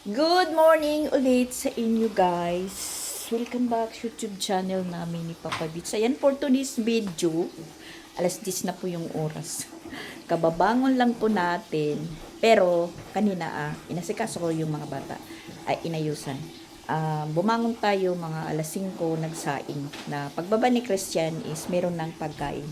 Good morning ulit sa inyo guys. Welcome back sa YouTube channel namin ni Papa Beats. Ayan for today's video. Alas 10 na po yung oras. Kababangon lang po natin. Pero kanina inasikaso ko yung mga bata. Ay inayusan. Bumangon tayo mga alas 5 nagsaing. Na pagbaba ni Christian is meron ng pagkain.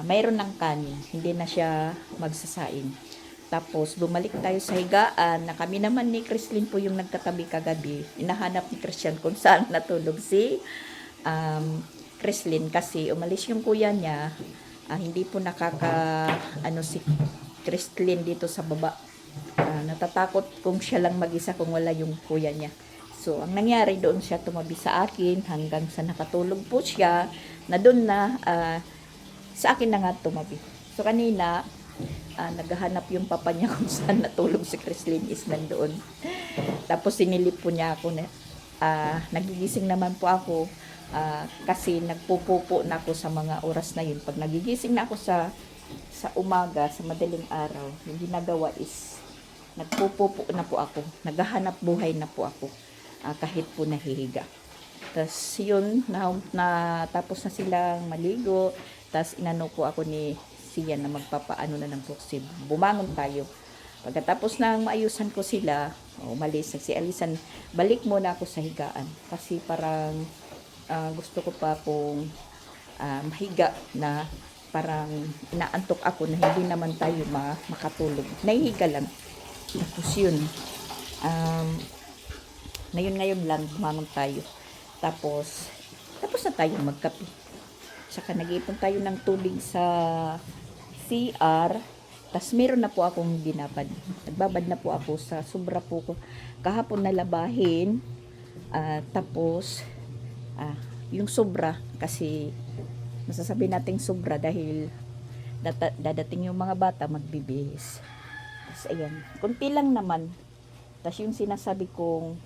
Mayroon ng kanin. Hindi na siya magsasaing. Tapos, bumalik tayo sa higaan na kami naman ni Chrislyn po yung nagkatabi kagabi. Inahanap ni Christian kung saan natulog si Chrislyn kasi umalis yung kuya niya. Hindi po si Chrislyn dito sa baba. Natatakot kung siya lang mag-isa kung wala yung kuya niya. So, ang nangyari doon siya tumabi sa akin hanggang sa nakatulog po siya na doon na sa akin na nga tumabi. So, kanina, naghahanap yung papa niya kung saan natulog si Chrislyn is nandoon. Tapos sinilip po niya ako na nagigising naman po ako kasi nagpupupo na ako sa mga oras na yun. Pag nagigising na ako sa umaga, sa madaling araw, yung ginagawa is nagpupupo na po ako. Naghahanap buhay na po ako kahit po nahihiga. Tapos yun, tapos na silang maligo. Tapos inano po ako ni siya na magpapaano na ng proxy. Bumangon tayo. Pagkatapos nang maayusan ko sila, umalis si Alisan, balik muna ako sa higaan. Kasi parang gusto ko pa akong mahiga na parang inaantok ako na hindi naman tayo makatulog. Nahihiga lang. Tapos yun. Ngayon lang bumangon tayo. Tapos na tayo magkape. Saka nag-iipon tayo ng tubig sa CR. Tas meron na po akong binabad. Nagbabad na po ako sa sobra po ko. Kahapon na labahin. Tapos, yung sobra, kasi masasabi nating sobra dahil dadating yung mga bata magbibihis. Tas ayan, kunti lang naman. Tas yung sinasabi kong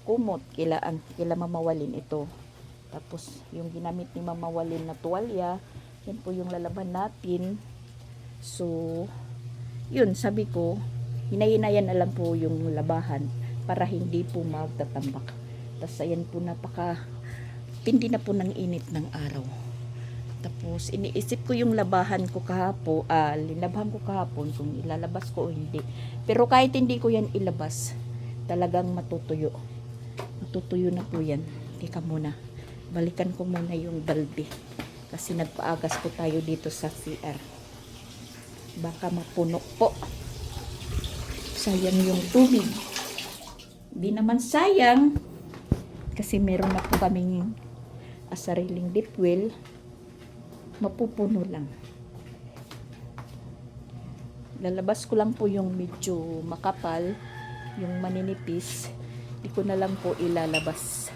kumot, kila mamawalin ito. Tapos, yung ginamit ni Mama Walin na tuwalya, yan po yung lalaban natin. So, yun, sabi ko, hinay-hinayan na lang po yung labahan para hindi po magtatambak. Tapos, ayan po, tindi na po ng init ng araw. Tapos, iniisip ko yung labahan ko kahapon, linabhan ko kahapon kung ilalabas ko o hindi. Pero kahit hindi ko yan ilabas, talagang matutuyo. Matutuyo na po yan. Teka muna. Balikan ko muna yung balde kasi nagpaagas po tayo dito sa CR, baka mapuno po. Sayang yung tubig. Di naman sayang kasi meron na po kaming sariling deep well. Mapupuno lang. Lalabas ko lang po yung medyo makapal, yung maninipis, di ko na lang po ilalabas.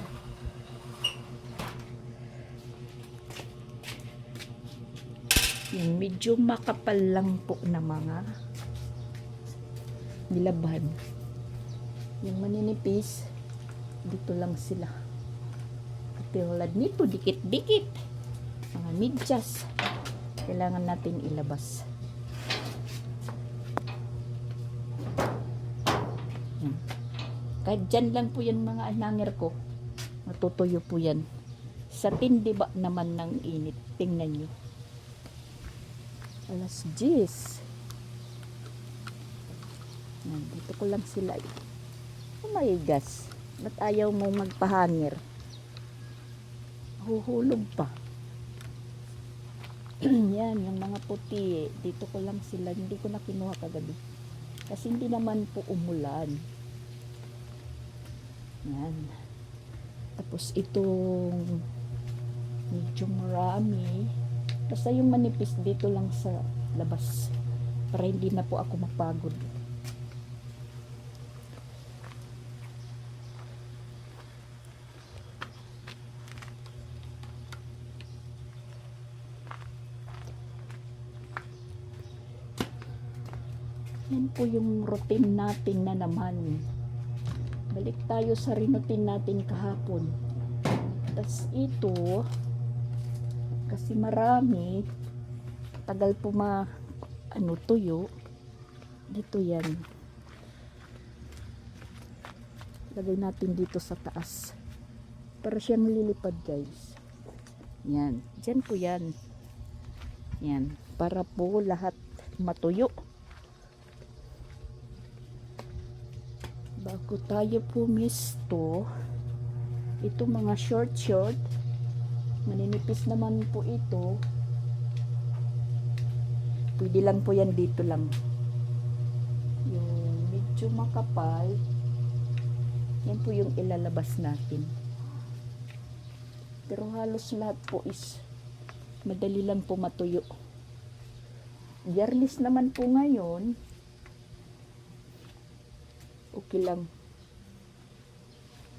Yung medyo makapal lang po na mga nilaban. Yung maninipis, dito lang sila. Katulad nito, dikit-dikit. Mga medyas. Kailangan natin ilabas. Yan. Kahit dyan lang po yan mga anangir ko. Matutuyo po yan. Sa tindi ba naman ng init. Tingnan nyo. Alas 10. Dito ko lang sila. Oh my gosh. Ba't ayaw mo magpahangir? Huhulog pa. Yan, yung mga puti. Dito ko lang sila. Hindi ko na kinuha kagabi. Kasi hindi naman po umulan. Yan. Tapos itong medyo marami. Basta yung manipis dito lang sa labas para hindi na po ako mapagod. Yan po yung routine natin na naman. Balik tayo sa routine natin kahapon. Tapos ito, kasi marami, tagal po tuyo. Dito yan. Lagay natin dito sa taas. Para siyang lilipad, guys. Yan. Diyan po yan. Yan. Para po lahat matuyo. Bago tayo pumisto, ito mga short, maninipis naman po ito. Pwede lang po yan dito lang. Yung medyo makapal, yan po yung ilalabas natin. Pero halos lahat po is madali lang po matuyo. Biyernes naman po ngayon, okay lang.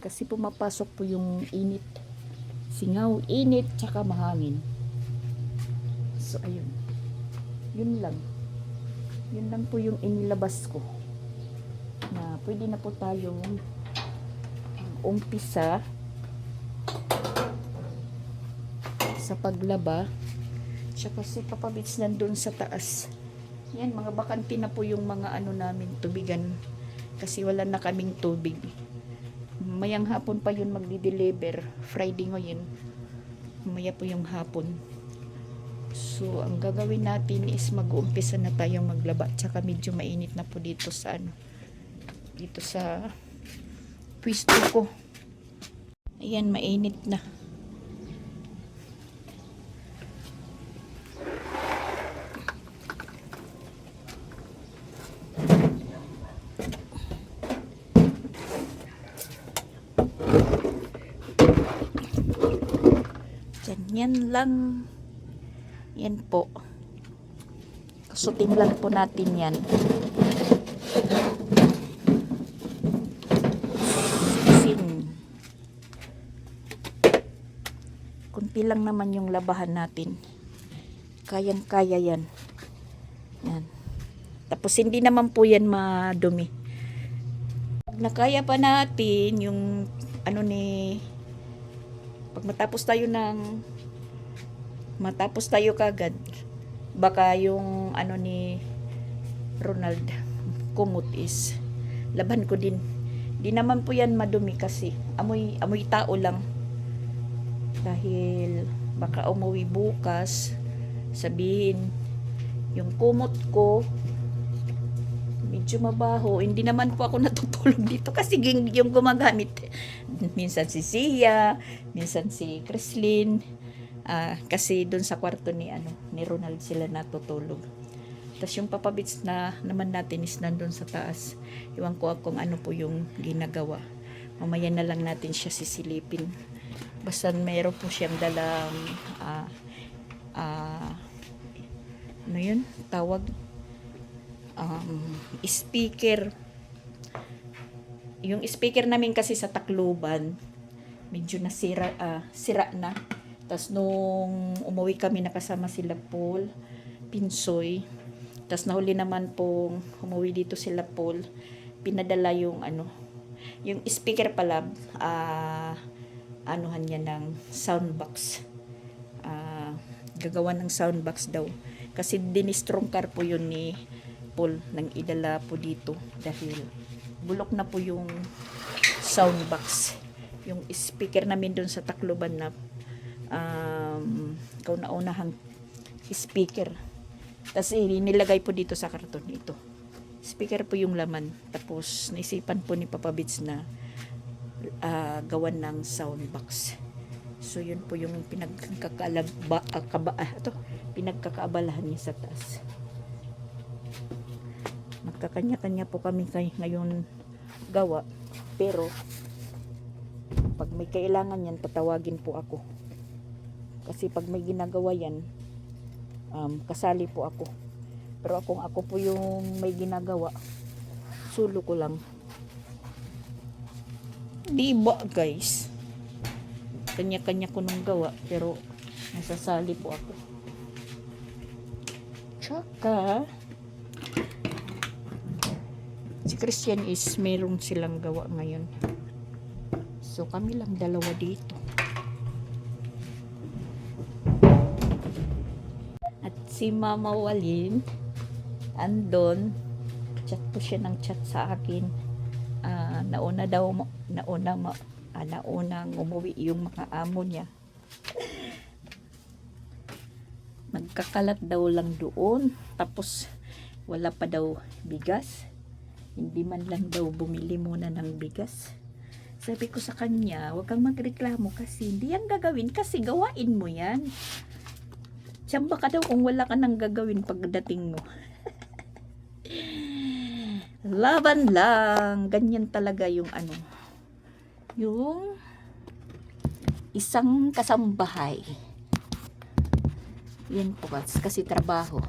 Kasi pumapasok po yung init. Singaw, init, tsaka mahangin. So, ayun. Yun lang. Yun lang po yung inilabas ko. Na pwede na po tayong umpisa sa paglaba. Tsaka si Papa Bits nandun sa taas. Yan, mga bakante na po yung mga ano namin, tubigan. Kasi wala na kaming tubig. Mayang hapon pa yun magdi-deliver. Friday ngayon. Maya po yung hapon. So, ang gagawin natin is mag-uumpisa na tayong maglaba. Tsaka medyo mainit na po dito sa ano. Dito sa pwesto ko. Ayan, mainit na. Yan lang. Yan po. Kasutin lang po natin yan. Sin. Kunti lang naman yung labahan natin. Kayang-kaya yan. Yan. Tapos hindi naman po yan madumi. Pag nakaya pa natin yung ano ni pag matapos tayo kagad, baka yung ano ni Ronald kumot is laban ko din. Di naman po yan madumi kasi amoy tao lang. Dahil baka umuwi bukas, sabihin yung kumot ko medyo mabaho. Hindi naman po ako natutulog dito kasi yung gumagamit. Minsan si Sia, minsan si Chrislyn. Kasi doon sa kwarto ni Ronald sila natutulog. Tapos yung Papa Bits na naman natin is nandun sa taas. Iwan ko kung ano po yung ginagawa. Mamaya na lang natin siya sisilipin. Basta mayroon po siyang dalang ano yun? Tawag? Speaker. Yung speaker namin kasi sa Tacloban, medyo sira na. Tapos nung umuwi kami nakasama sila Paul, Pinsoy. Tapos nahuli naman pong umuwi dito sila Paul, pinadala yung yung speaker pala, anuhan niya ng soundbox. Gagawa ng soundbox daw. Kasi dinistrong car po yun ni Paul nang idala po dito dahil bulok na po yung soundbox. Yung speaker namin doon sa Tacloban na kauna-unahang speaker. Tapos nilagay po dito sa karton ito. Speaker po yung laman. Tapos naisipan po ni Papa Bits na gawan ng soundbox. So yun po yung pinagkakaabalahan niya sa taas. Magkakanya-kanya po kami ngayon gawa. Pero pag may kailangan yan, patawagin po ako. Kasi pag may ginagawa yan, kasali po ako. Pero ako po yung may ginagawa, sulo ko lang. Diba guys? Kanya-kanya ko nung gawa, pero nasasali po ako. Tsaka si Christian is meron silang gawa ngayon. So kami lang dalawa dito. At si Mama Walin andon, chat po siya ng chat sa akin. naunang umuwi yung mga amo niya. Magkakalat daw lang doon, tapos wala pa daw bigas. Hindi man lang daw bumili muna ng bigas. Sabi ko sa kanya, huwag kang magreklamo kasi hindi yan gagawin kasi gawain mo yan. Tsamba ka daw kung wala ka nang gagawin pagdating mo. Laban lang. Ganyan talaga yung ano. Yung isang kasambahay. Yan po kasi trabaho.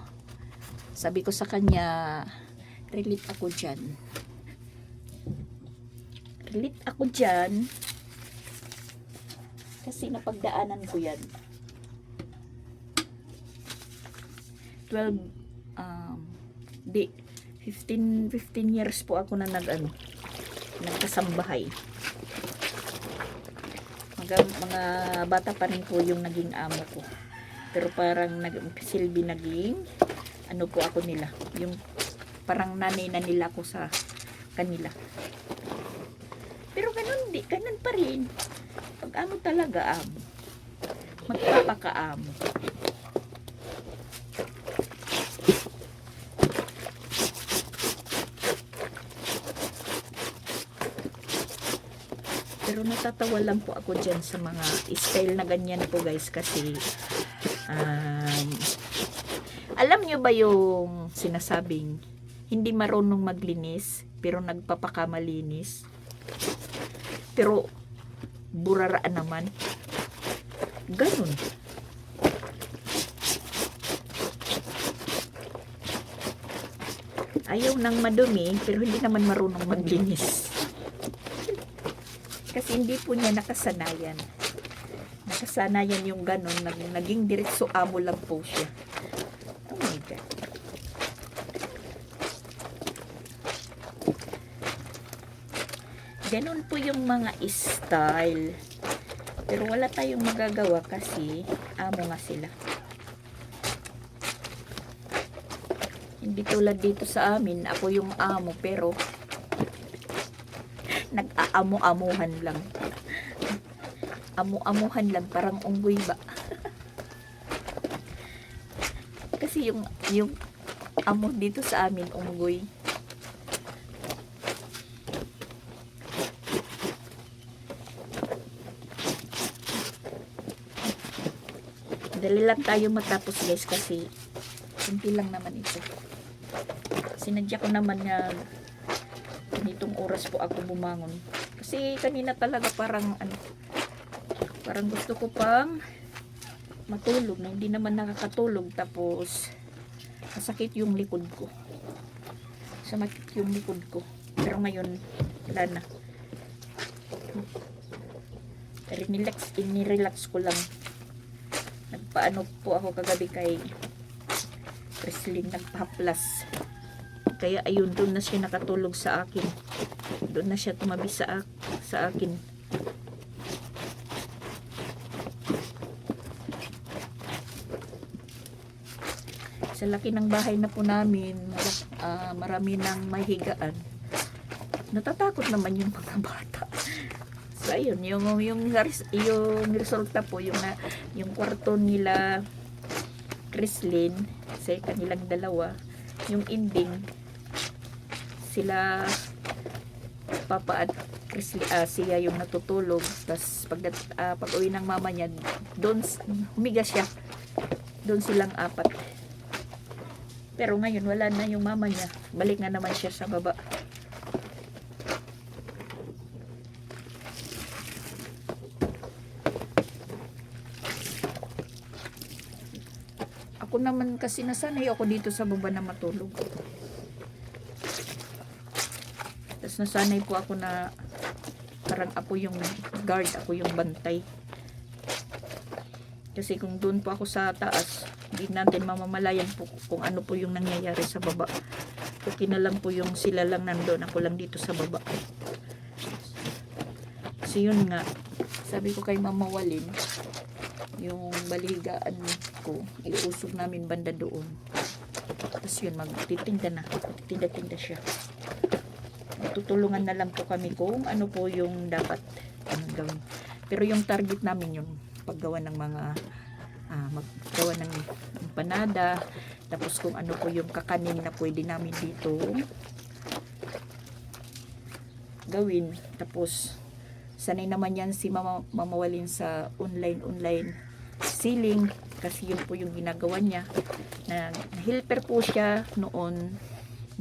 Sabi ko sa kanya, relate ako dyan. Relate ako dyan. Kasi napagdaanan ko yan. 15 years po ako na nagkasambahay. Mga bata pa rin po yung naging amo ko. Pero parang nagsilbi naging ano po ako nila. Yung parang nanay na nila ako sa kanila. Pero ganun pa rin. Pag amo talaga amo. Magpapakaamo. Pero natatawa lang po ako dyan sa mga style na ganyan po guys kasi alam nyo ba yung sinasabing hindi marunong maglinis pero nagpapakamalinis, pero buraraan naman, ganun. Ayaw nang madumi pero hindi naman marunong maglinis. Kasi hindi po niya nakasanayan. Nakasanayan yung ganun. Naging diretso amo lang po siya. Oh my God. Ganun po yung mga style. Pero wala tayong magagawa kasi amo nga sila. Hindi tulad dito sa amin. Ako yung amo pero nag-aamo-amuhan lang. Amu-amuhan lang, parang unggoy ba. Kasi yung amo dito sa amin, unggoy. Dali lang tayo matapos guys kasi simple lang naman ito. Sinadya ko naman na ganitong oras po ako bumangon. Kasi kanina talaga parang gusto ko pang matulog na hindi naman nakakatulog, tapos masakit yung likod ko. Sumakit yung likod ko. Pero ngayon wala na. Inirelax ko lang. Nagpaano po ako kagabi kay Presley, nagpa-plus. Kaya ayun, doon na siya nakatulog sa akin. Doon na siya tumabi sa akin. Sa laki ng bahay na po namin, marami ng mahigaan. Natatakot naman yung mga bata. So ayun, yung resulta po, yung kwarto nila Chrislyn, sa kanilang dalawa, yung ending, sila Papa at siya yung natutulog. Tapos pag uwi ng mama niya, doon humiga siya. Doon silang apat. Pero ngayon wala na yung mama niya. Balik na naman siya sa baba. Ako naman kasi nasanay ako dito sa baba na matulog. Tapos nasanay po ako na parang ako yung guard, ako yung bantay. Kasi kung doon po ako sa taas, hindi natin mamamalayan po kung ano po yung nangyayari sa baba. Okay na lang po yung sila lang nandoon, ako lang dito sa baba. Kasi yun nga, sabi ko kay Mama Walin, yung baligaan ko, iusog namin banda doon. Tapos yun, magtitinda na. Tinda-tinda siya. magtutulungan na lang po kami kung ano po yung dapat gawin. Pero yung target namin yung paggawa ng mga maggawa ng empanada, tapos kung ano po yung kakanin na pwede namin dito gawin. Tapos sanay naman yan si Mama Walin sa online selling, kasi yun po yung ginagawa niya. Na helper po siya noon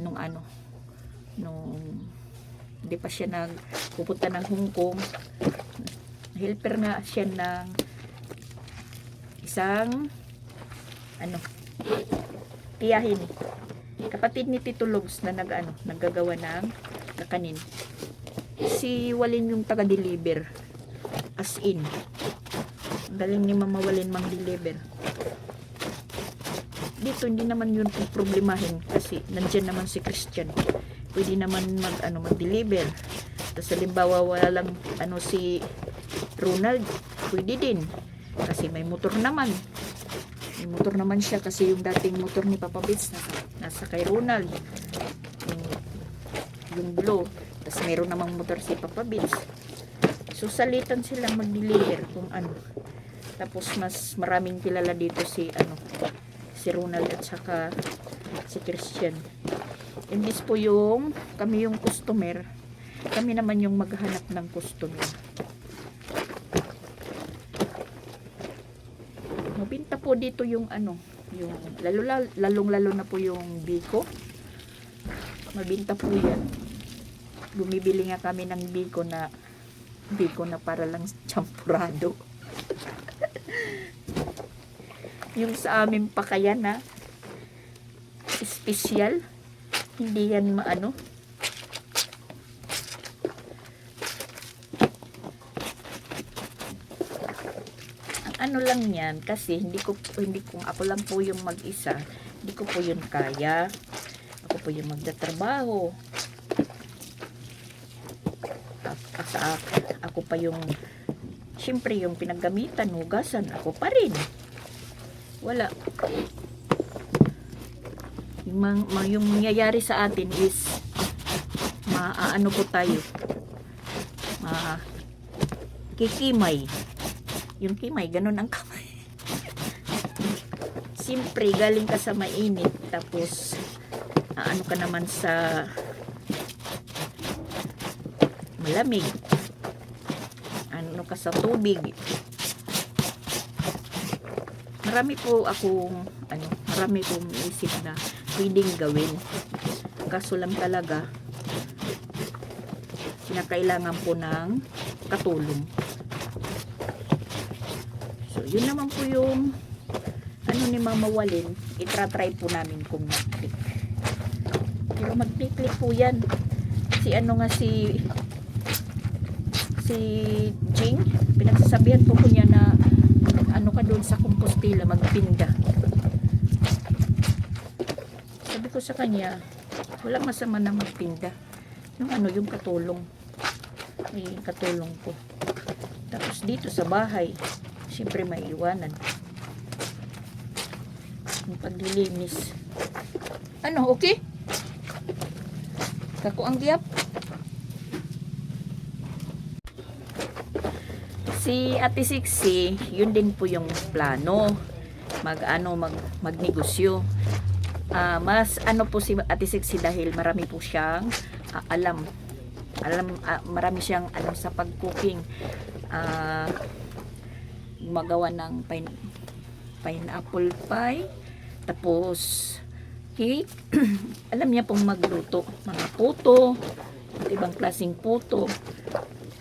nung hindi pa siya nagpupunta ng Hong Kong. Helper nga siya ng isang tiyahin, kapatid ni Tito Logs na naggagawa ng kakanin. Si Walin yung taga-deliver, as in ang galing ni Mama Walin mang-deliver. Dito hindi naman yun problemahin kasi nandyan naman si Christian, pwede naman mag-deliver. Tapos halimbawa wala lang si Ronald, pwede din kasi may motor naman. May motor naman siya kasi yung dating motor ni Papa Bits nasa kay Ronald, yung blue. Tapos meron namang motor si Papa Bits. So salitan silang mag-deliver kung ano. Tapos mas maraming kilala dito si Ronald at saka si Christian. Imbis po yung kami yung customer, kami naman yung maghanap ng customer. Mabinta po dito yung yung lalong-lalo na po yung biko. Mabinta po yan. Bumibili nga kami ng biko na para lang champurado. Yung sa amin pa kaya na special, hindi yan lang yan kasi hindi kung ako lang po yung mag-isa, hindi ko po yun kaya. Ako po yung magtatrabaho. Ako pa yung syempre yung pinaggamitan, hugasan, ako pa rin. Wala. Yung mangyayari sa atin is po tayo, kikimay. Yung kimay, ganun ang kamay. Siyempre, galing ka sa mainit, tapos ka naman sa malamig. Ka sa tubig. Marami akong isip na pwedeng gawin. Kaso lang talaga, kinakailangan po ng katulong. So, yun naman po yung ni Mama Walin, itra-try po namin kung mag-click. Pero mag-click po yan. Si Jing, pinagsasabihan po ko niya na ka doon sa Compostela magpinda. Sabi ko sa kanya, walang masama na magpinda. Yung katulong. Yung katulong ko. Tapos dito sa bahay, siyempre may iwanan. Yung paglilinis. Okay? Kako ang giyap. Si Ate Sixi, yun din po yung plano. Magnegosyo. Mas po si Ate Sixi dahil marami po siyang alam, marami siyang sa pag-cooking. Magawa ng pineapple pie, tapos cake. Alam niya pong magluto, mga puto, ibang klaseng puto.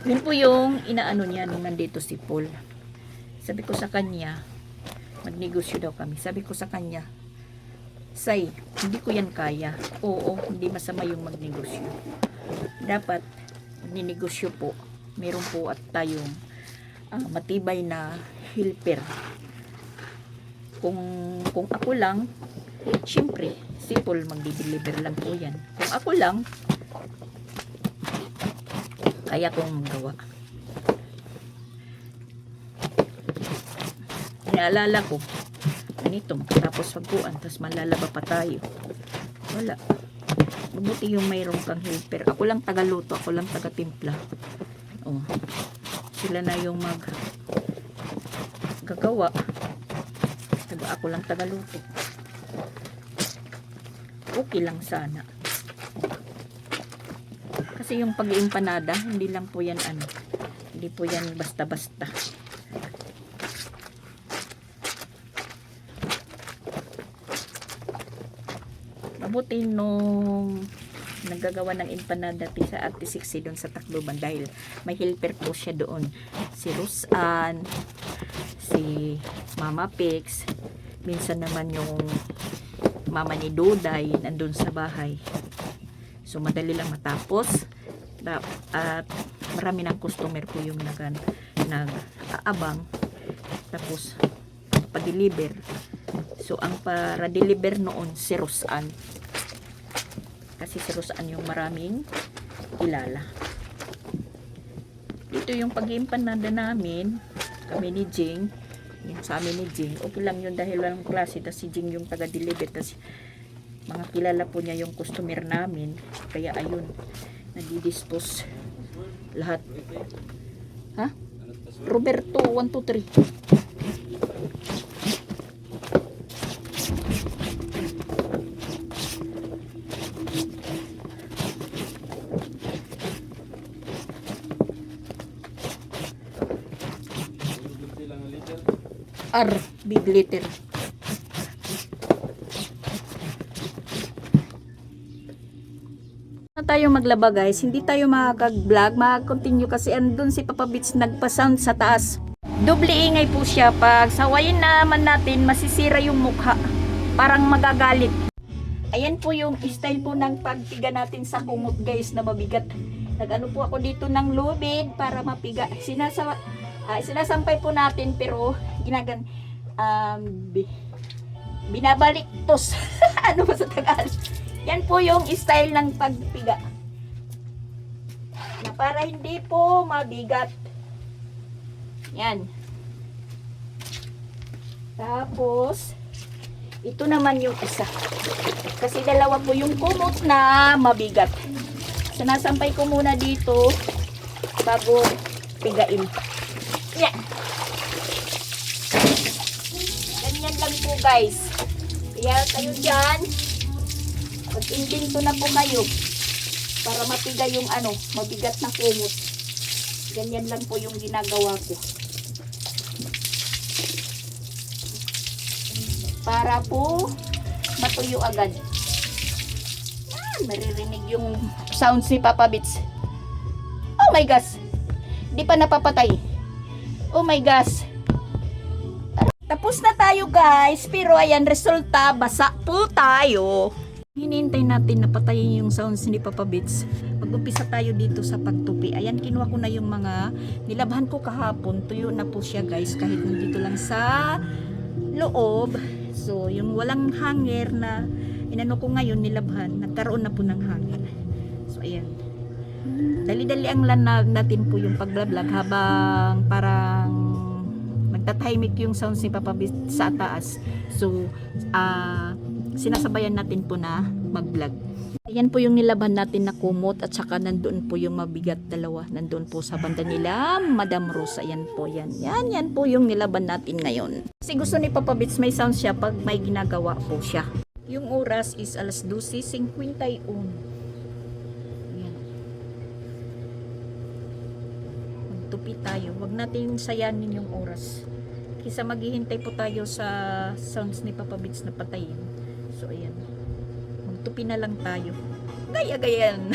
Yun po yung inaano niya nung nandito si Paul. Sabi ko sa kanya, magnegosyo daw kami. Sabi ko sa kanya, Say, hindi ko yan kaya. Oo, hindi masama yung magnegosyo. Dapat, magninegosyo po. Meron po at tayong matibay na helper. Kung ako lang, syempre, si Paul magdi-deliver lang po yan. Kung ako lang, kaya kong magawa. Inaalala ko, ganito, tapos pagkuan, tapos malalaba pa tayo. Wala. Mabuti yung mayroon kang helper. Ako lang tagaluto, ako lang taga-timpla. Oh. Sila na yung gagawa. Diba, ako lang tagaluto. Okay lang sana. Kasi yung pag-iimpanada, hindi lang po yan ano. Hindi po yan basta-basta. Mabuti nung naggagawa ng empanada sa Ate Sixi doon sa Tacloban dahil may helper po siya doon. Si Rusan, si Mama Pix, minsan naman yung mama ni Duday nandun sa bahay. So madali lang matapos at marami ng customer po yung nag-aabang tapos pa-deliver. So ang para-deliver noon si Rusan. Kasi si Rusan yung maraming kilala. Ito yung pag-iimpanada namin, kami ni Jing. Yung sa amin ni Jing, okay lang yun dahil walang klase. Tapos si Jing yung taga-deliver. Tapos mga kilala po niya yung customer namin. Kaya ayun, nadi-dispose lahat. Ha? Roberto, 1, 2, 3. R, big letter. Na tayo maglaba guys, hindi tayo makakag-vlog, mag-continue kasi andun si Papa Beats nagpa-sound sa taas. Doble ingay po siya, pag sawayin naman natin masisira yung mukha, parang magagalit. Ayan po yung style po ng pagpiga natin sa kumot guys na mabigat. Nag-ano po ako dito ng lubid para mapiga. Sinasampay po natin pero binabalik tos. Ano ba sa Tagalog? Yan po yung style ng pagpiga. Na para hindi po mabigat. Yan. Tapos, ito naman yung isa. Kasi dalawa po yung kumot na mabigat. Sinasampay ko muna dito bago pigain. Yan. Ganyan lang po guys. Kaya kayo dyan, mag-imbento na po kayo para mapiga yung mabigat na kumot. Ganyan lang po yung ginagawa ko. Para po matuyo agad. Maririnig yung sounds ni Papa Beats. Oh my gosh. Di pa napapatay. Oh my gosh. Tapos na tayo guys. Pero ayan, resulta. Basa po tayo. Hinihintay natin na patayin yung sounds ni Papa Beats. Mag-umpisa tayo dito sa pagtupi. Ayan, kinuha ko na yung mga nilabhan ko kahapon. Tuyo na po siya guys. Kahit nandito lang sa loob. So, yung walang hanger na inano ko ngayon nilabhan, nagkaroon na po ng hanger. So, ayan. Dali-dali ang lanag natin po yung pagblablag habang parang nagtatahimik yung sounds ni Papa Beats sa taas. So, sinasabayan natin po na mag-vlog. Ayan po yung nilaban natin na kumot at saka nandoon po yung mabigat dalawa. Nandoon po sa banda nila, Madam Rose. Ayan po yan. Yan po yung nilaban natin ngayon. Kasi gusto ni Papa Beats may sound siya pag may ginagawa po siya. Yung oras is alas 12:51. Ayan. Magtupi tayo. Huwag natin sayanin yung oras. Kisa maghihintay po tayo sa sounds ni Papa Beats na patayin. So, ayan. Magtupi na lang tayo. Gaya-gayan.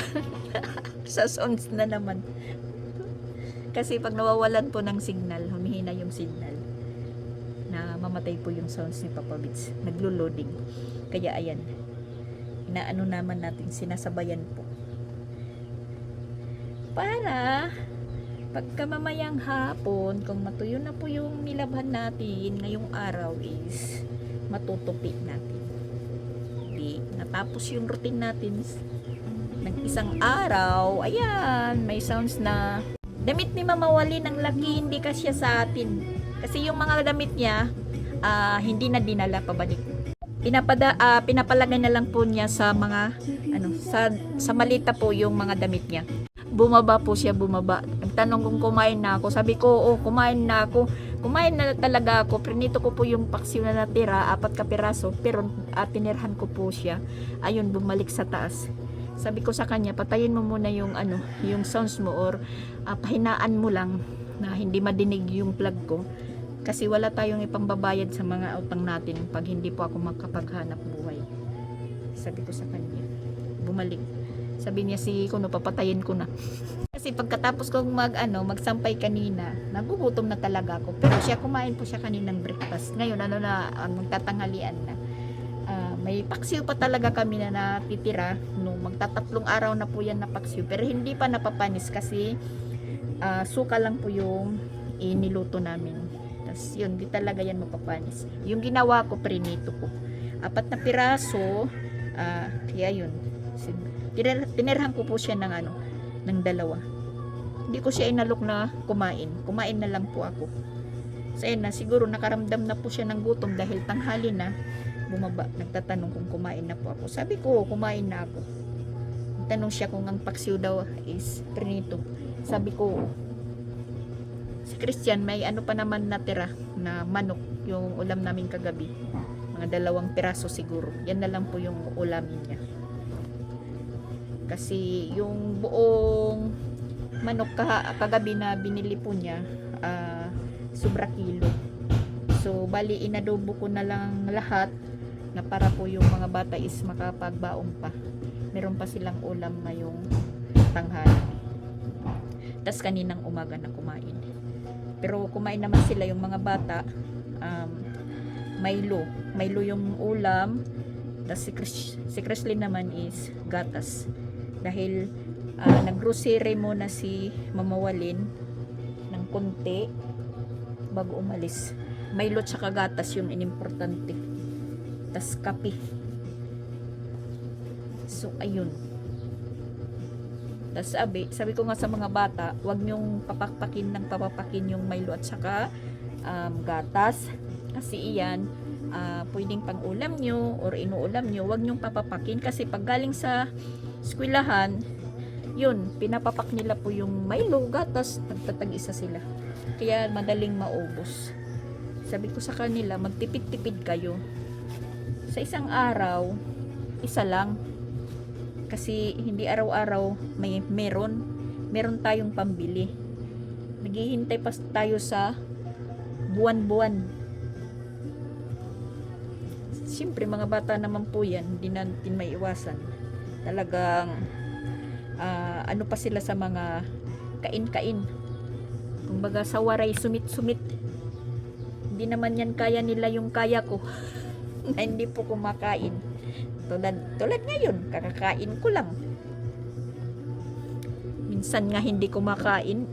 Sa sounds na naman. Kasi pag nawawalan po ng signal, humihina yung signal, na mamatay po yung sounds ni Papa Beats. Naglo-loading. Kaya, ayan. Inaano naman natin, sinasabayan po. Para pagka mamayang hapon, kung matuyo na po yung nilabhan natin ngayong araw is matutupi natin. Natapos yung routine natin ng isang araw. Ayan, may sounds na damit ni Mama Wally ng laki, hindi kasya sa atin. Kasi yung mga damit niya, hindi na dinala pabalik. pinapalagay na lang po niya sa mga sa malita po yung mga damit niya. Bumaba po siya, bumaba. Nagtanong kung kumain na ako. Sabi ko, oo, kumain na ako. Kumain na talaga ako. Prinito ko po yung paksiw na natira, 4 kapiraso, pero tinirhan ko po siya. Ayun, bumalik sa taas. Sabi ko sa kanya, patayin mo muna yung yung sounds mo, or pahinaan mo lang na hindi madinig yung plug ko. Kasi wala tayong ipambabayad sa mga utang natin pag hindi po ako makapaghanap buhay. Sabi ko sa kanya, bumalik. Sabi niya, si Kuno, papatayin ko na. Kasi pagkatapos kong magsampay kanina, nagugutom na talaga ako. Pero siya, kumain po siya kaninang breakfast. Ngayon, magtatanghalian na. May paksiw pa talaga kami na natitira. No, magtatatlong araw na po yan na paksiw. Pero hindi pa napapanis kasi suka lang po yung iniluto namin. Tas yun, di talaga yan mapapanis. Yung ginawa ko, prinito ko. 4 na piraso, kaya yun. Tinirhan ko po siya ng ng 2. Hindi ko siya inalok na kumain. Kumain na lang po ako. So ayun na, siguro nakaramdam na po siya ng gutom dahil tanghali na. Bumaba, nagtatanong kung kumain na po ako. Sabi ko, kumain na ako. Tanong siya kung ang paksiw daw is prinito. Sabi ko, si Christian, may pa naman natira na manok, yung ulam namin kagabi. Mga 2 piraso siguro. Yan na lang po yung ulamin niya. Kasi yung buong manok kagabi na binili po niya, sobra kilo. So bali inadobo ko na lang lahat na para po yung mga bata is makapagbaong pa. Meron pa silang ulam ngayong tanghali. Tas kaninang umaga na kumain. Pero kumain naman sila yung mga bata. Milo yung ulam. Tas si Kreslin naman is gatas. Dahil nag-grocery muna si Mama Walin ng konti bago umalis. Milo tsaka gatas yung inimportante. Tas kape. So ayun. Tas sabi ko nga sa mga bata, huwag niyong papapakin yung Milo at saka gatas. Kasi iyan pwedeng pang ulam nyo or inuulam nyo, huwag nyong papapakin kasi pag galing sa eskwelahan, yun, pinapapak nila po yung Milo, gatas, nagtatag-isa sila. Kaya madaling maubos. Sabi ko sa kanila, magtipid-tipid kayo. Sa isang araw, isa lang. Kasi hindi araw-araw meron tayong pambili. Naghihintay pa tayo sa buwan-buwan. Siyempre mga bata naman po yan, hindi natin maiwasan. Talagang pa sila sa mga kain-kain. Kumbaga sa waray sumit-sumit. Hindi naman yan kaya nila yung kaya ko na hindi po kumakain. Tulad ngayon, kakakain ko lang. Minsan nga hindi kumakain.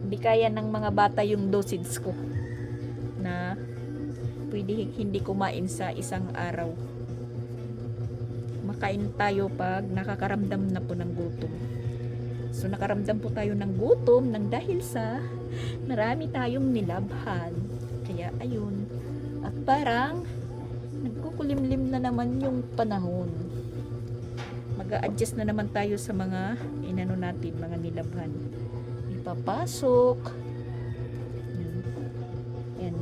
Hindi kaya ng mga bata yung dosage ko na pwede hindi kumain sa isang araw. Makain tayo pag nakakaramdam na po ng gutom. So nakaramdam po tayo ng gutom nang dahil sa marami tayong nilabhan. Kaya ayun. At parang nagkukulimlim na naman yung panahon. Mag-a-adjust na naman tayo sa mga natin, mga nilabhan. Ipapasok. Yan.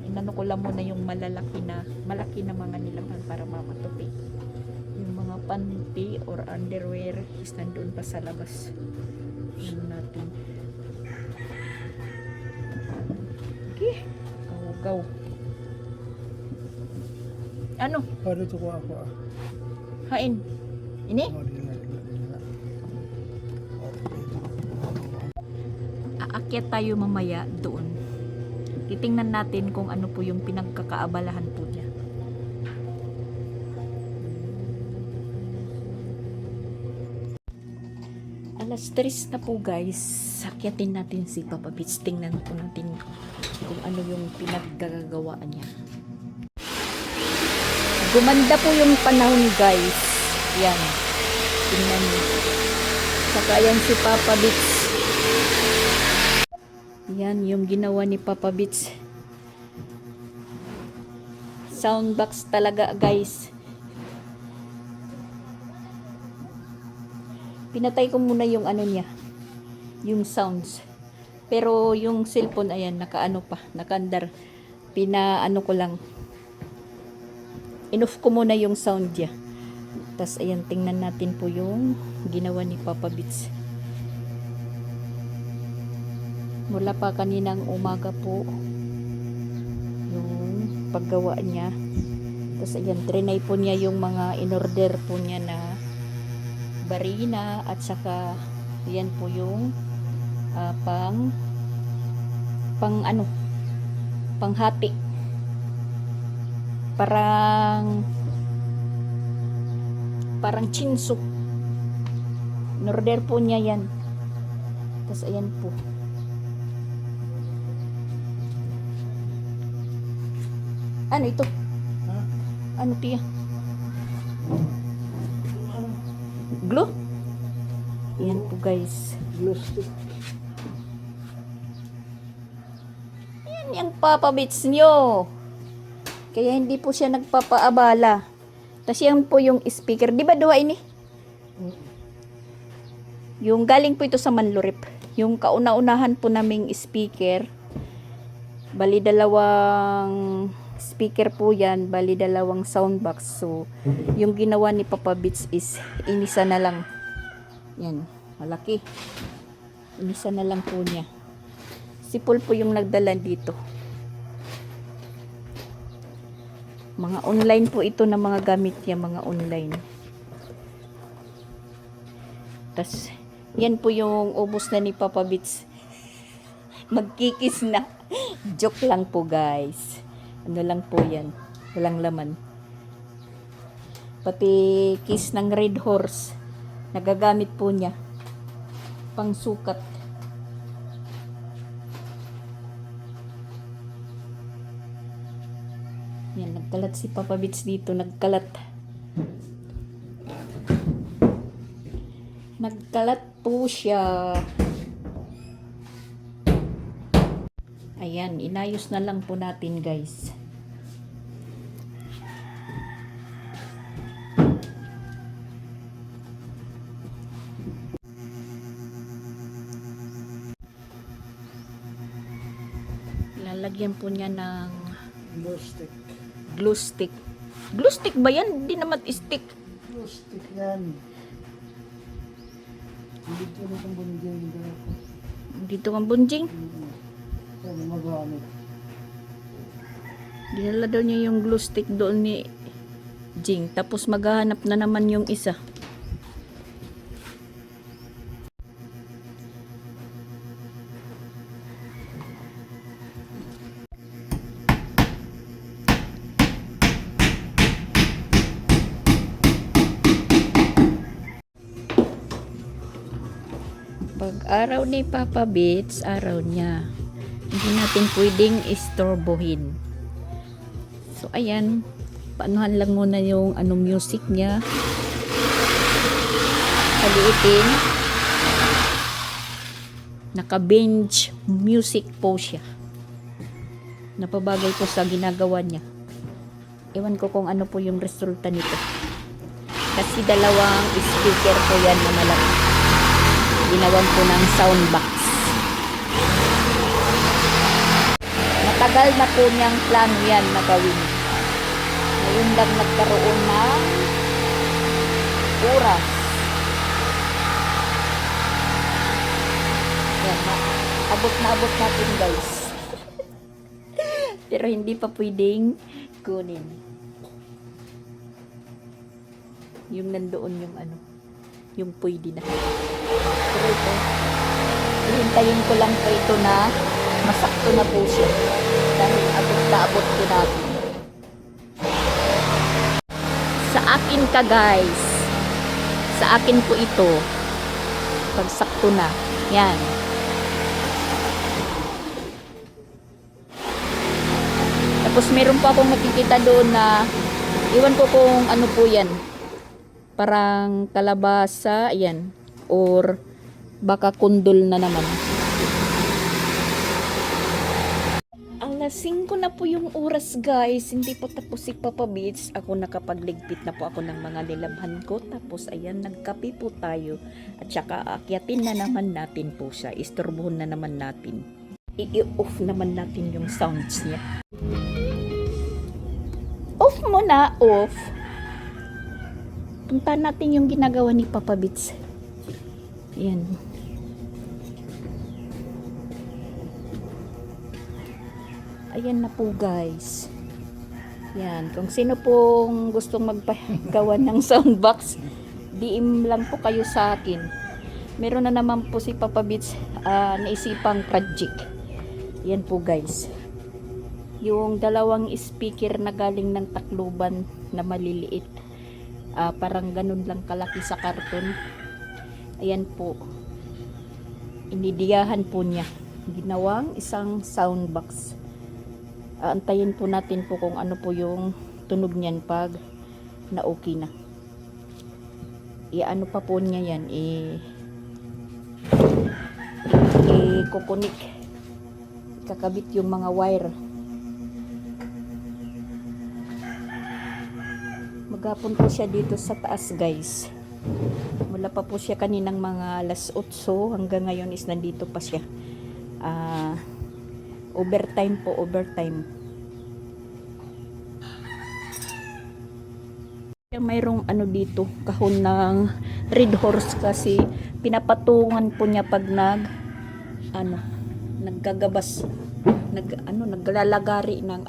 Inano ko lang muna yung malaki na mga nilabhan para mamatupi. Yung mga panty or underwear is nandun pa sa labas. Yan natin. Okay. Go. Ano? Dito ko ako. Hain. Ini? Aakyat tayo mamaya doon. Titingnan natin kung ano po yung pinagkakaabalahan po niya. Alas 3 na po guys. Sakyatin natin si Papa Beach. Tingnan po natin kung ano yung pinaggagawaan niya. Gumanda po yung panahon guys. Yan. Tingnan niyo. Saka yan si Papa Beach. Yan yung ginawa ni Papa Beach. Sound box talaga, guys. Pinatay ko muna yung ano niya, yung sounds. Pero yung cellphone, ayan, nakaano pa, nakaandar. Pinaano ko lang. Inoff ko muna yung sound niya. Tapos, ayan, tingnan natin po yung ginawa ni Papa Beats. Mula pa kaninang umaga po yung paggawa niya. Tapos, ayan, trinay po niya yung mga in-order po niya na barina at saka ayan po yung panghati, parang chinsuk, in-order po niya yan. Tapos ayan po, ano ito, ano tiya, glue. Ayan po, guys, Glue stick. yan yung Papa Beats nyo, kaya hindi po siya nagpapaabala. Tapos yan po yung speaker, di ba duwa ini? Yung galing po ito sa Manlurip, yung kauna-unahan po naming speaker, bali dalawang speaker po yan, bali dalawang soundbox. So yung ginawa ni Papa Beats is inisa na lang. Yan, malaki. Inisa na lang po niya. Si Paul po yung nagdala dito. Mga online po ito na mga gamit niya, mga online. Tas yan po yung ubos na ni Papa Beats. Magkikis na. Joke lang po, guys. Ano lang po yan. Walang laman. Pati kiss ng Red Horse. Nagagamit po niya. Pang sukat. Yan, nagkalat si Papa Beats dito. Nagkalat. Nagkalat po siya. Ayan, inayos na lang po natin, guys. Lalagyan po niya ng Glue stick. glue stick. Glue stick ba yan? Hindi naman stick. Glue stick yan. Dito na itong bunjing. Dito kang bunjing. Yan, magamit. Dinala daw niya yung glue stick doon ni Jing. Tapos maghahanap na naman yung isa. Pag araw ni Papa Beats, araw niya. Hindi natin pwedeng istorbohin. So, ayan. Paanuhan lang muna yung music niya. Kaliitin. Naka-bench music po siya. Napabagay ko sa ginagawa niya. Ewan ko kung ano po yung resulta nito. Kasi dalawang speaker po yan na malaki. Ginawan po ng soundbox. Matagal na po niyang plano yan na gawin. Ngayon lang nagkaroon ng oras. Yan, abot na abot natin, guys. Pero hindi pa pwedeng kunin. Yung nandoon yung yung pwede na. Pero ito, hihintayin ko lang po ito na masakto na po siya. Dahil abot na abot po natin. Sa akin ka, guys. Sa akin po ito. Pag sakto na. Yan. Tapos meron pa akong nakikita doon na iwan ko kung ano po yan. Parang kalabasa, ayan. Or baka kundol na naman. Alas 5 na na po yung oras guys. Hindi po tapos si Papa Beats. Ako nakapagligpit na po ako ng mga nilabhan ko. Tapos ayan, nagkape po tayo. At saka akyatin na naman natin po siya. Istorbohon na naman natin. I-off naman natin yung sounds niya. Off mo na, off. Punta natin yung ginagawa ni Papa Beats. Ayan. Ayan na po guys. Yan. Kung sino pong gustong magpagawa ng soundbox, DM lang po kayo sa akin. Meron na naman po si Papa Beats naisipang project. Yan po guys. Yung dalawang speaker na galing ng Tacloban na maliliit. Parang ganun lang kalaki sa karton. Ayan po. Inidiyahan po niya. Ginawang isang soundbox. Antayin po natin po kung ano po yung tunog niyan pag na okay na. Ano pa po niya yan, kukunik. Kakabit yung mga wire. Magapon po siya dito sa taas guys. Mula pa po siya kaninang mga alas 8 hanggang ngayon is nandito pa siya. Overtime po, overtime. Mayroong ano dito, kahon ng Red Horse kasi pinapatungan po niya pag naggagabas, naglalagari ng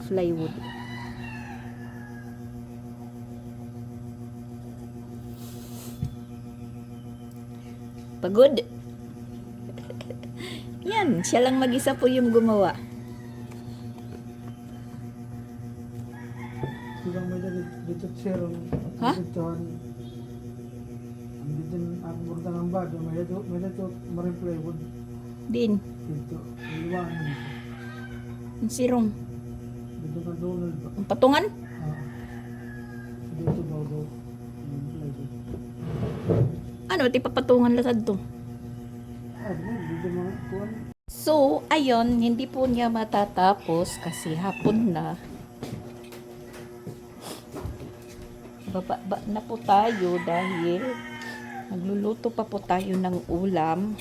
plywood. Pagod. Yan, siya lang mag-isa po yung gumawa. Silang may dito zero. Ha? Dito ang burda ng bag. May dito maring plywood. Din, Dito. Iwanan dito. ang sirong. Dito ka Donald ba? Ang patungan? Dito bago. Plywood. Ano, ti papatungan lasad to. Dito mga kuwan. So, ayun, hindi po niya matatapos kasi hapon na. Baba na po tayo dahil magluluto pa po tayo ng ulam.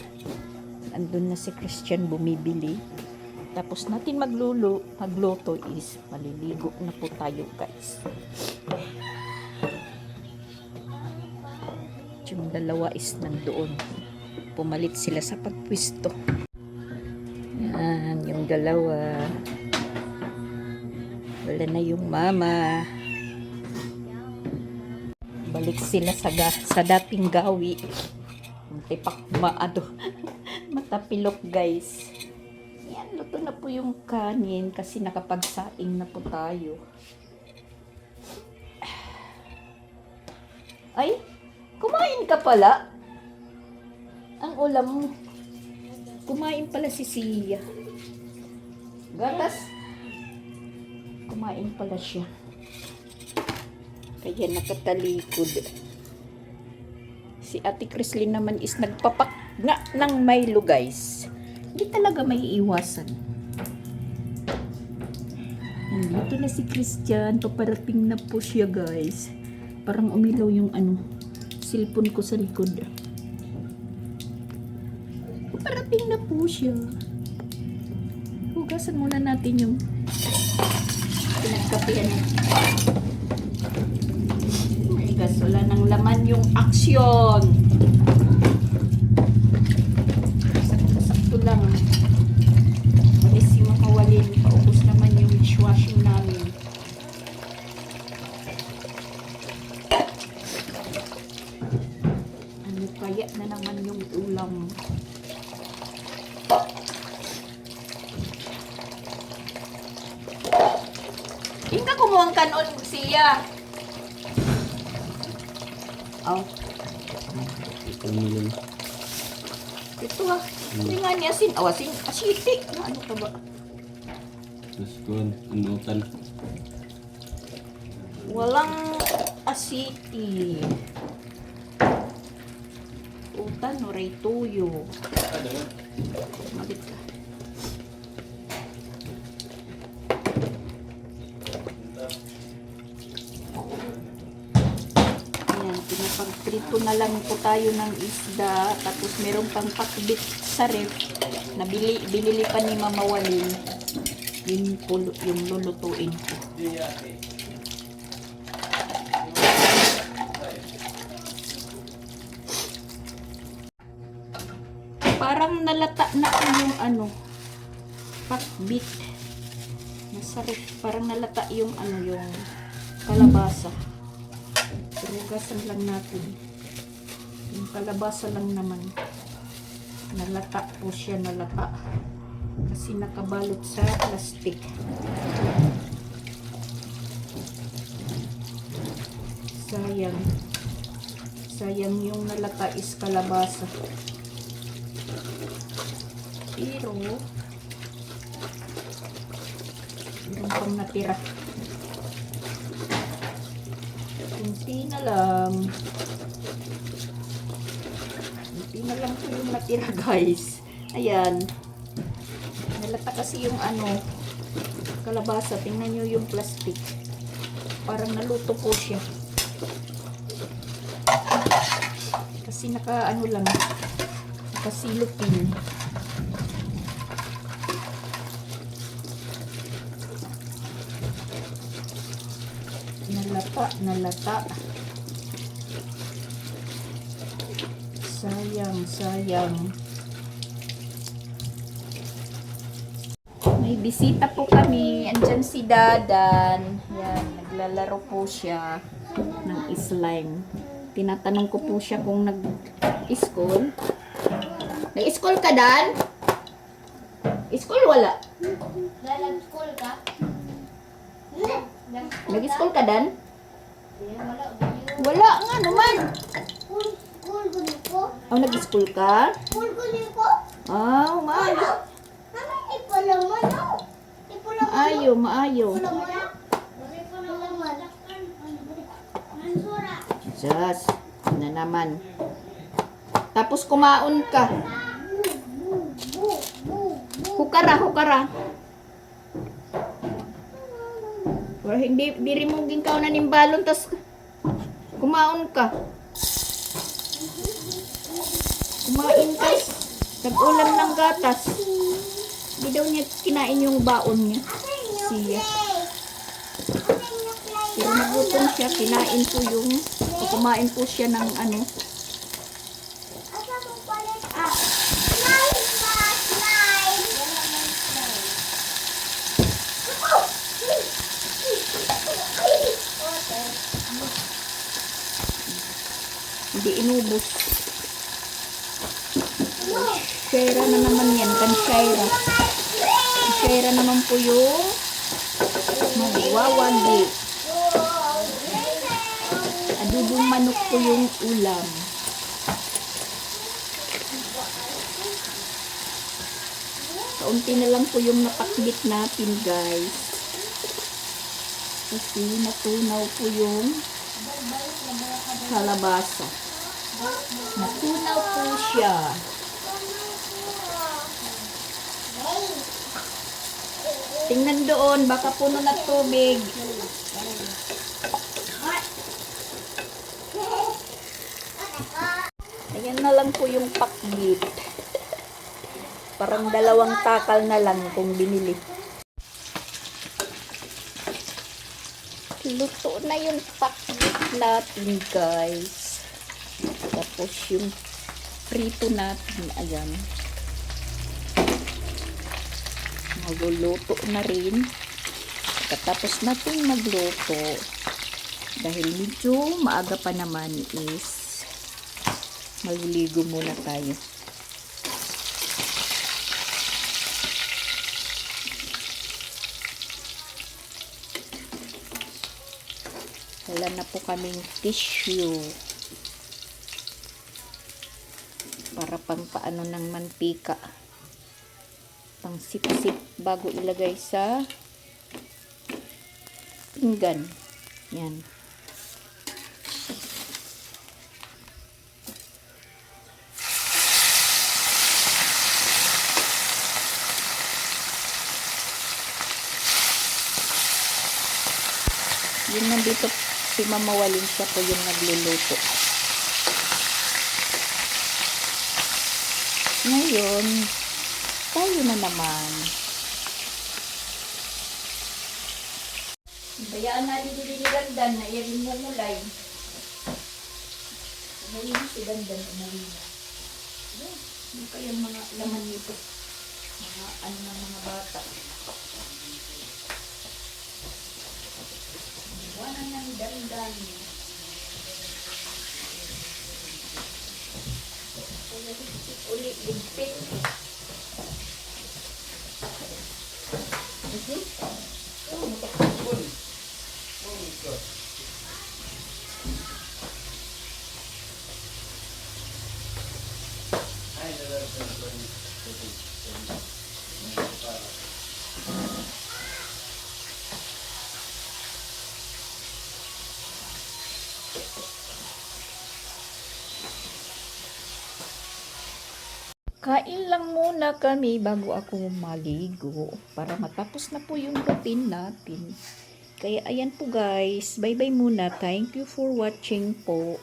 Andun na si Christian bumibili. Tapos natin magluto is maliligo na po tayo guys. Yung dalawa is nandoon. Pumalit sila sa pagpwisto. Yan, yung dalawa. Wala na yung mama. Balik sila sa dating gawi. Tipak matapilok guys. Yan, luto na po yung kanin kasi nakapagsaing na po tayo. Ay, kumain ka pala. Ang ulam mo. Kumain pala si Sia. Gatas. Kumain pala siya. Kaya nakatalikod. Si Ate Chrislyn naman is nagpapak na ng Milo guys. Hindi talaga may iwasan. Nandito na si Christian. Paparating na po siya guys. Parang umilaw yung cellphone ko sa likod. Paparating na po siya. Hugasan muna natin yung pinagkapihan natin. Guys, wala nang laman yung aksyon. Sakto lang. Malis yung makawalin. Paubos naman yung dishwashing namin. Ano kaya na naman yung ulam? Hindi ka kumuhang kanon siya. Oh. Ito ha. Hindi nga niya asin. Asin. Asiti. Ano ka ba? Terus kuan, unutan. Walang asiti. Utan o ray tuyo. Malit ka. Magluto na lang po tayo ng isda. Tapos meron pang pakbit sa ref na binili pa ni Mama Walin. Yun po yung lulutuin ko. Parang nalata na ko yung ano, pakbit. Nasa ref, parang nalata yung ano, yung kalabasa. Hugasan lang natin. Yung kalabasa lang naman. Nalata po siya, nalata. Kasi nakabalot sa plastic. Sayang. Sayang yung nalata is kalabasa. Pero, meron pang natira. Kunti na lang. Kunti na lang po yung natira, guys. Ayan. Nalata kasi yung ano, kalabasa. Tingnan nyo yung plastic. Parang naluto po siya. Kasi naka ano lang, nakasilupin. Nalata. Sayang. May bisita po kami. Andyan si Dadan. Yan, naglalaro po siya ng slime. Tinatanong ko po siya kung nag-school. Nag-school ka, Dan? School wala? Nag-school ka? Nag-school ka, Dan? Wala. Wala nga naman. School ko nito. Oh, nag-school ka? School ko nito. Ah, maayo. Ano? Ipalaman ako. Maayo, maayo. Ipalaman. Mansura. Diyos, na naman. Tapos kumaon ka. Hukara. Or hindi rimugin ka na ng balon, tas kumaon ka. Kumain ka. Tag-ulam ng gatas. Hindi daw niya kinain yung baon niya. Siya. Pero nagutom siya, kinain po yung, kumain po siya ng ano. Hindi inubos. Shaira na naman yan, Shaira. Shaira naman po yung magwawagi. Adubong manok po yung ulam. Kaunti na lang po yung napakbit natin, guys. Kasi natunaw po yung kalabasa. Natunaw po siya. Tingnan doon, baka puno na tubig. Ayan na lang po yung pakbit. Parang dalawang takal na lang kung binili. Luto na yung pakbit natin, guys. Tapos yung prito natin, ayan. Magluluto na rin. Katapos natin magluto, dahil medyo maaga pa naman, is maliligo muna tayo. Wala na po kaming tissue para pang paano ng mantika, pang sip-sip bago ilagay sa pinggan. Yan. Yun, nandito si Mama Walin, siya po yung nagluluto. Ngayon, tayo na naman. Bayaan natin din ni Dandan na iyarin mo mulay. Ngayon si Dandan na marina. Ano kayang mga laman nito? Mga ano ng mga bata. Iwanan ng Dandan. Uli, ligpit. Kain lang muna kami bago ako maligo para matapos na po yung routine natin. Kaya ayan po guys, bye bye muna. Thank you for watching po.